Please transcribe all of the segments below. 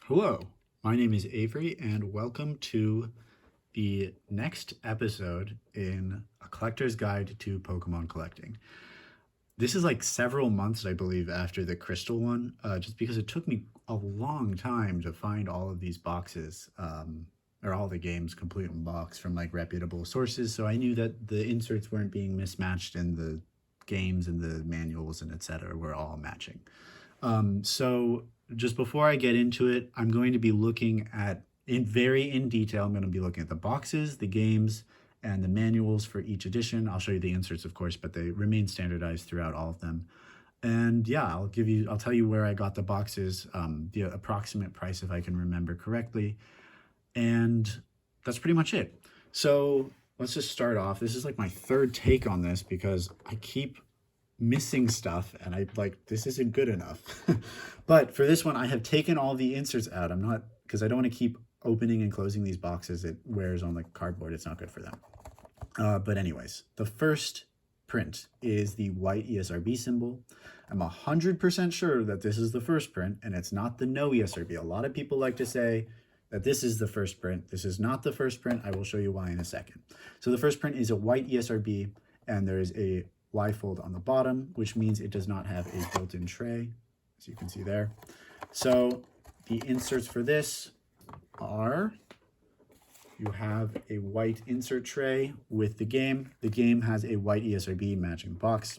Hello, my name is Avery, and welcome to the next episode in A Collector's Guide to Pokemon Collecting. This is like several months, I believe, after the Crystal one, just because it took me a long time to find all of these boxes, or all the games complete in box from like reputable sources. So I knew that the inserts weren't being mismatched in the games and the manuals and etc. were all matching. So just before I get into it, I'm going to be looking at in detail. I'm going to be looking at the boxes, the games, and the manuals for each edition. I'll show you the inserts, of course, but they remain standardized throughout all of them. And yeah, I'll tell you where I got the boxes, the approximate price if I can remember correctly, and that's pretty much it. So let's just start off. This is like my third take on this because I keep missing stuff and I like this isn't good enough. But for this one I have taken all the inserts out. I'm not, because I don't want to keep opening and closing these boxes. It wears on the cardboard. It's not good for them. But anyways, the first print is the white ESRB symbol. I'm 100% sure that this is the first print and it's not the no ESRB. A lot of people like to say that this is the first print. This is not the first print. I will show you why in a second. So the first print is a white ESRB and there is a Y fold on the bottom, which means it does not have a built-in tray, as you can see there. So the inserts for this are, you have a white insert tray with the game. The game has a white ESRB matching box,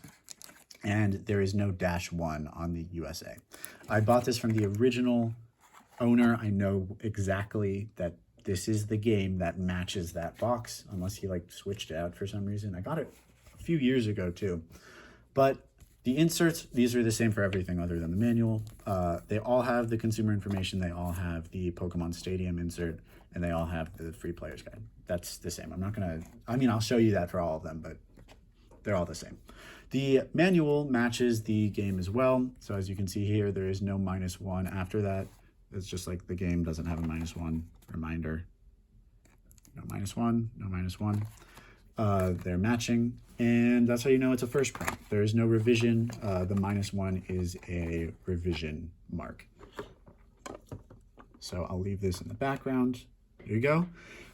and there is no -1 on the USA. I bought this from the original owner. I know exactly that this is the game that matches that box, unless he like switched it out for some reason. I got it few years ago too. But the inserts, these are the same for everything other than the manual. They all have the consumer information, they all have the Pokemon Stadium insert, and they all have the free player's guide. That's the same. I'm not gonna, I mean, I'll show you that for all of them, but they're all the same. The manual matches the game as well. So as you can see here, there is no -1 after that. It's just like the game doesn't have a -1 reminder. No -1, no -1. They're matching, and that's how you know it's a first print. There is no revision. The -1 is a revision mark. So I'll leave this in the background. There you go.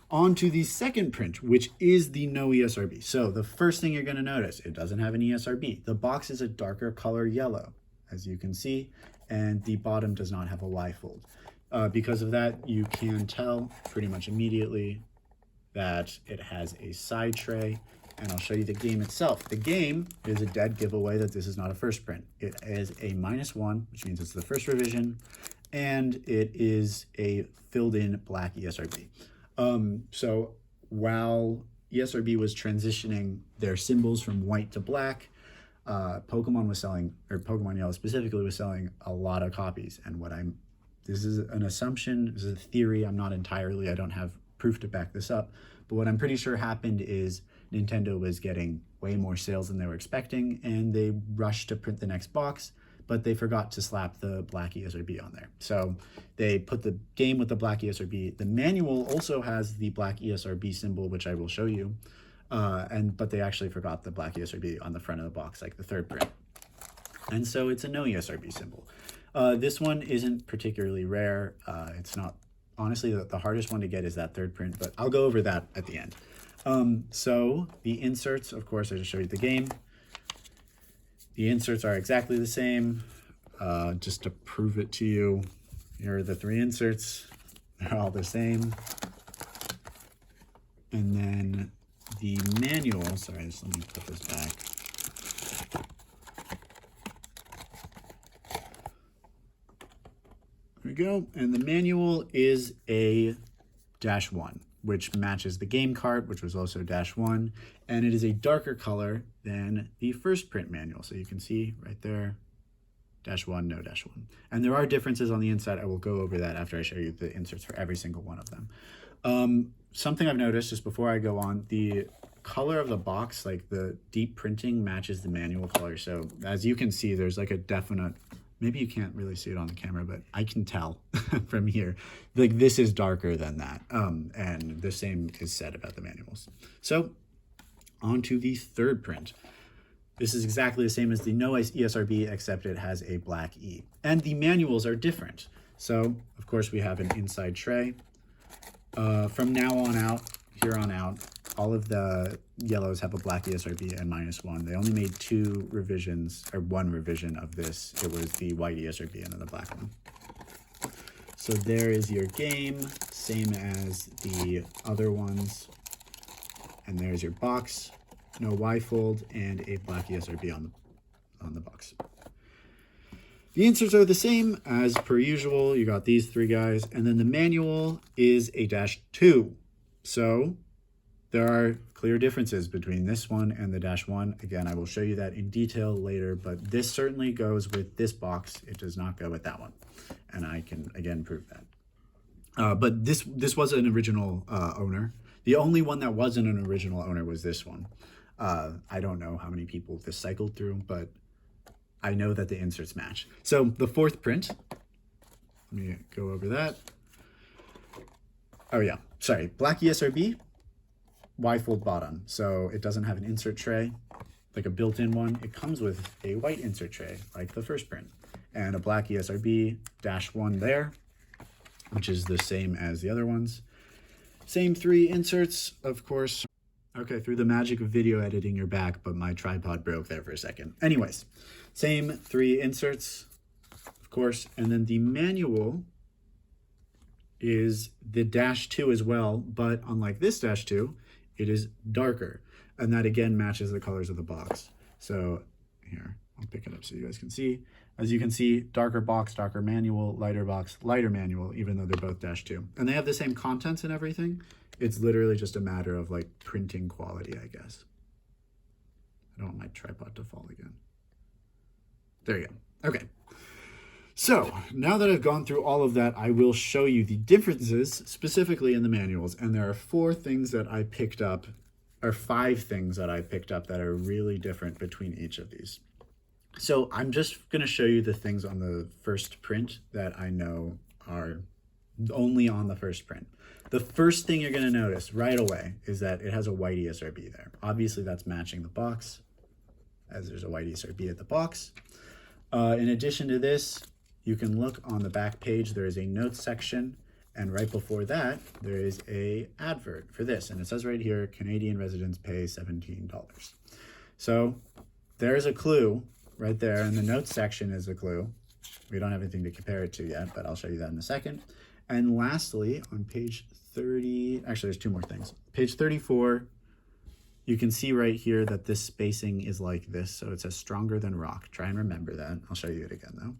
On to the second print, which is the no ESRB. So the first thing you're going to notice, it doesn't have an ESRB. The box is a darker color yellow, as you can see, and the bottom does not have a Y fold. Because of that, you can tell pretty much immediately that it has a side tray, and I'll show you the game itself. The game is a dead giveaway that this is not a first print. It is a -1, which means it's the first revision, and it is a filled in black ESRB. So while ESRB was transitioning their symbols from white to black, Pokemon was selling, or Pokemon Yellow specifically was selling a lot of copies. And this is an assumption, this is a theory, I don't have proof to back this up, but what I'm pretty sure happened is Nintendo was getting way more sales than they were expecting, and they rushed to print the next box, but they forgot to slap the black ESRB on there. So they put the game with the black ESRB. The manual also has the black ESRB symbol, which I will show you, but they actually forgot the black ESRB on the front of the box, like the third print. And so it's a no ESRB symbol. This one isn't particularly rare. It's not, honestly, the hardest one to get is that third print, but I'll go over that at the end. So the inserts, of course, I just showed you the game. The inserts are exactly the same. Just to prove it to you, here are the three inserts. They're all the same. And then the manual, sorry, just let me put this back. There we go. And the manual is a -1, which matches the game cart, which was also -1, and it is a darker color than the first print manual. So you can see right there, -1, no -1. And there are differences on the inside. I will go over that after I show you the inserts for every single one of them. Something I've noticed just before I go on, the color of the box, like the deep printing matches the manual color. So as you can see, there's like a definite, maybe you can't really see it on the camera, but I can tell from here, like this is darker than that. And the same is said about the manuals. So on to the third print. This is exactly the same as the no ESRB, except it has a black E. And the manuals are different. So, of course, we have an inside tray. From now on out, here on out, all of the yellows have a black ESRB and -1. They only made 2 revisions, or 1 revision of this. It was the white ESRB and then the black one. So there is your game, same as the other ones. And there's your box, no Y-fold, and a black ESRB on the box. The inserts are the same as per usual. You got these 3 guys, and then the manual is a -2. So there are clear differences between this one and the -1. Again, I will show you that in detail later, but this certainly goes with this box. It does not go with that one. And I can, again, prove that. But this was an original owner. The only one that wasn't an original owner was this one. I don't know how many people this cycled through, but I know that the inserts match. So the 4th print, let me go over that. Oh yeah, sorry, black ESRB, Y-fold bottom. So it doesn't have an insert tray, like a built-in one. It comes with a white insert tray, like the first print, and a black ESRB -1 there, which is the same as the other ones. Same 3 inserts, of course. Okay, through the magic of video editing, you're back, but my tripod broke there for a second. Anyways, same 3 inserts, of course, and then the manual is the -2 as well, but unlike this -2, it is darker, and that again matches the colors of the box. So here, I'll pick it up so you guys can see. As you can see, darker box, darker manual, lighter box, lighter manual, even though they're both -2. And they have the same contents and everything. It's literally just a matter of like printing quality, I guess. I don't want my tripod to fall again. There you go. Okay. So now that I've gone through all of that, I will show you the differences specifically in the manuals. And there are 4 things that I picked up, or 5 things that I picked up that are really different between each of these. So I'm just going to show you the things on the first print that I know are only on the first print. The first thing you're going to notice right away is that it has a white ESRB there. Obviously, that's matching the box, as there's a white ESRB at the box. In addition to this, you can look on the back page, there is a notes section, and right before that, there is a advert for this, and it says right here, Canadian residents pay $17. So there's a clue right there, and the notes section is a clue. We don't have anything to compare it to yet, but I'll show you that in a second. And lastly, on page 30, actually there's 2 more things. Page 34, you can see right here that this spacing is like this, so it says stronger than rock. Try and remember that. I'll show you it again though.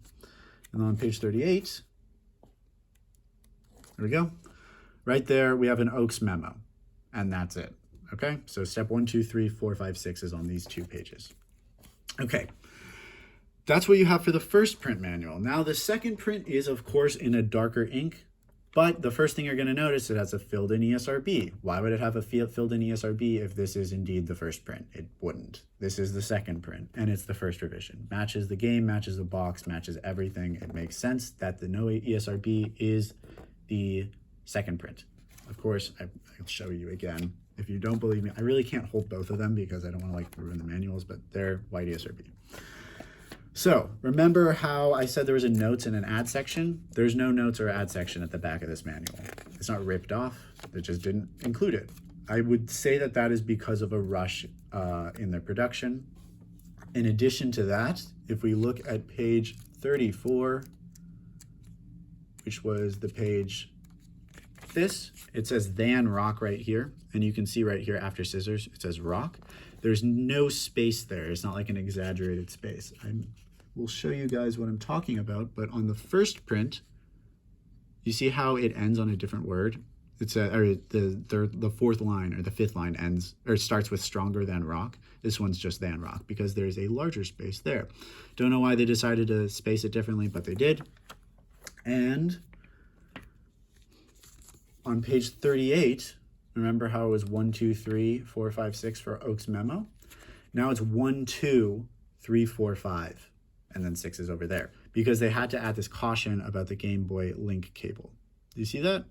And then on page 38, there we go. Right there, we have an Oaks memo, and that's it. Okay, so step 1, 2, 3, 4, 5, 6 is on these 2 pages. Okay, that's what you have for the first print manual. Now the second print is of course in a darker ink, but the first thing you're going to notice, it has a filled in ESRB. Why would it have a filled in ESRB if this is indeed the first print? It wouldn't. This is the second print, and it's the first revision. Matches the game, matches the box, matches everything. It makes sense that the no ESRB is the second print. Of course, I'll show you again. If you don't believe me, I really can't hold both of them because I don't want to like ruin the manuals, but they're white ESRB. So remember how I said there was a notes and an ad section? There's no notes or ad section at the back of this manual. It's not ripped off. It just didn't include it. I would say that that is because of a rush in their production. In addition to that, if we look at page 34, which was the page it says than rock right here. And you can see right here after scissors, it says rock. There's no space there. It's not like an exaggerated space. I will show you guys what I'm talking about, but on the first print, you see how it ends on a different word? It's the 4th line or the 5th line ends, or starts with stronger than rock. This one's just than rock because there's a larger space there. Don't know why they decided to space it differently, but they did. And on page 38, remember how it was 1, 2, 3, 4, 5, 6 for Oaks memo? Now it's 1, 2, 3, 4, 5, and then 6 is over there because they had to add this caution about the Game Boy link cable. Do you see that?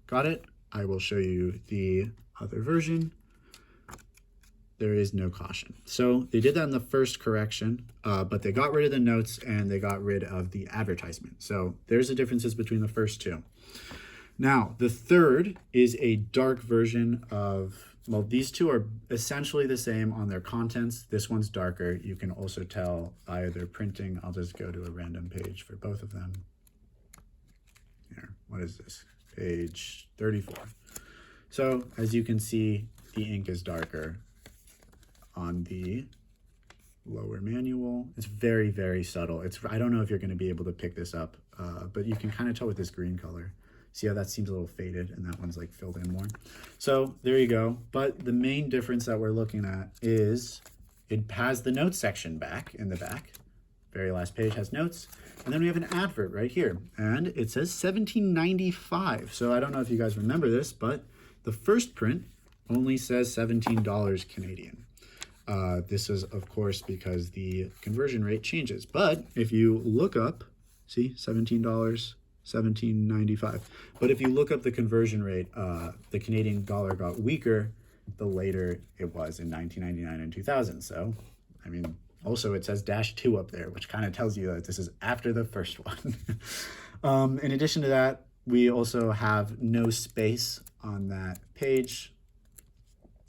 Got it? I will show you the other version. there is no caution. So they did that in the first correction, but they got rid of the notes and they got rid of the advertisement. So there's the differences between the first two. Now, the third is a dark version of, well, these two are essentially the same on their contents. This one's darker. You can also tell by their printing. I'll just go to a random page for both of them. Here, what is this? Page 34. So as you can see, the ink is darker on the lower manual. It's very, very subtle. I don't know if you're going to be able to pick this up, but you can kind of tell with this green color. See how that seems a little faded and that one's like filled in more. So there you go. But the main difference that we're looking at is it has the notes section back in the back. Very last page has notes. And then we have an advert right here. And it says $17.95. So I don't know if you guys remember this, but the first print only says $17 Canadian. This is, of course, because the conversion rate changes. But if you look up, see, $17, $17.95. But if you look up the conversion rate, the Canadian dollar got weaker the later it was in 1999 and 2000. So, I mean, also it says -2 up there, which kind of tells you that this is after the first one. In addition to that, we also have no space on that page.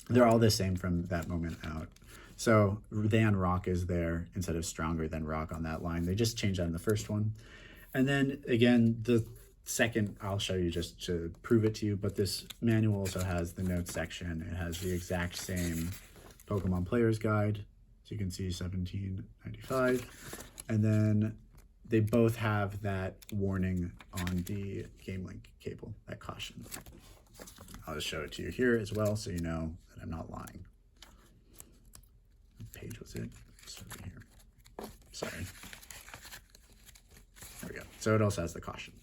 They're all the same from that moment out. So than rock is there instead of stronger than rock on that line. They just changed that in the first one. And then again, the second, I'll show you just to prove it to you, but this manual also has the notes section. It has the exact same Pokemon Player's Guide. So you can see $17.95. And then they both have that warning on the Game Link cable, that caution. I'll just show it to you here as well so you know that I'm not lying. What page was it? It's over here. Sorry. There we go. So it also has the caution.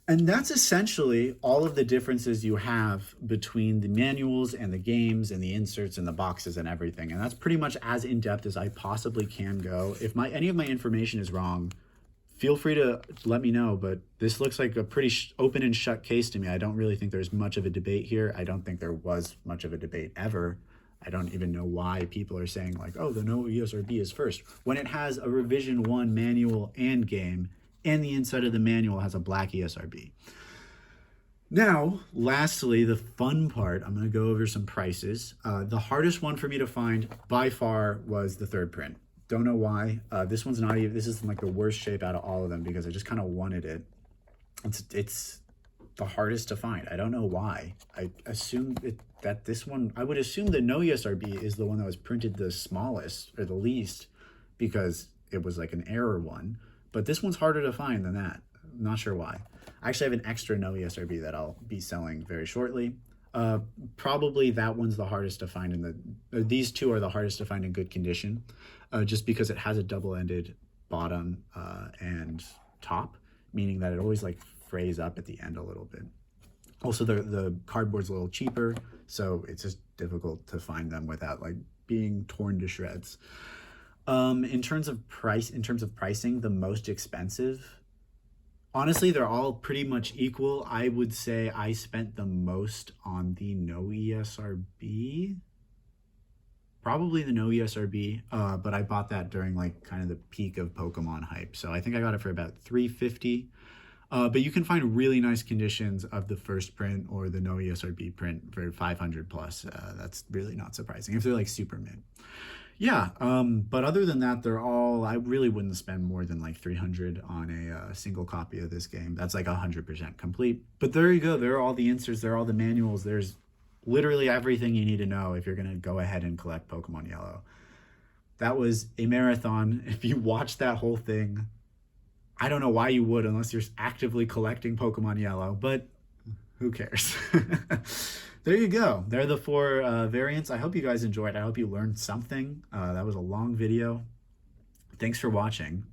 And that's essentially all of the differences you have between the manuals and the games and the inserts and the boxes and everything. And that's pretty much as in-depth as I possibly can go. If any of my information is wrong, feel free to let me know, but this looks like a pretty open and shut case to me. I don't really think there's much of a debate here. I don't think there was much of a debate ever. I don't even know why people are saying like, oh, the no ESRB is first, when it has a revision 1 manual and game, and the inside of the manual has a black ESRB. Now, lastly, the fun part, I'm going to go over some prices. The hardest one for me to find by far was the third print. Don't know why. This one's not even, this is like the worst shape out of all of them because I just kind of wanted it. It's the hardest to find. I don't know why. I assume that this one, I would assume the no ESRB is the one that was printed the smallest or the least because it was like an error one. But this one's harder to find than that. I'm not sure why. I actually have an extra no ESRB that I'll be selling very shortly. Probably that one's the hardest to find these two are the hardest to find in good condition, just because it has a double-ended bottom and top, meaning that it always like frays up at the end a little bit. Also, the cardboard's a little cheaper, so it's just difficult to find them without like being torn to shreds. In terms of pricing, the most expensive, honestly, they're all pretty much equal. I would say I spent the most on the no ESRB, probably the no ESRB, but I bought that during like kind of the peak of Pokemon hype. So I think I got it for about $350. But you can find really nice conditions of the first print or the no ESRB print for 500 plus. That's really not surprising if they're like super mid. Yeah, but other than that, I really wouldn't spend more than like 300 on a single copy of this game. That's like 100% complete. But there you go. There are all the inserts. There are all the manuals. There's literally everything you need to know if you're going to go ahead and collect Pokemon Yellow. That was a marathon. If you watched that whole thing, I don't know why you would unless you're actively collecting Pokemon Yellow, but who cares? There you go. There are the 4 variants. I hope you guys enjoyed. I hope you learned something. That was a long video. Thanks for watching.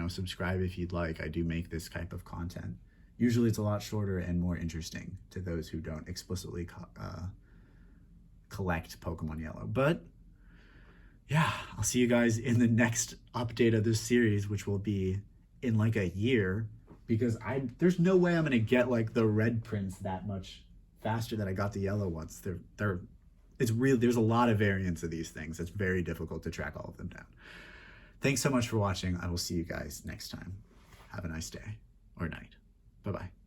Subscribe if you'd like. I do make this type of content. Usually it's a lot shorter and more interesting to those who don't explicitly collect Pokemon Yellow. But yeah, I'll see you guys in the next update of this series, which will be in like a year, because there's no way I'm gonna get like the red prints that much faster than I got the yellow ones. They're it's really, there's a lot of variants of these things. It's very difficult to track all of them down. Thanks so much for watching. I will see you guys next time. Have a nice day or night. Bye-bye.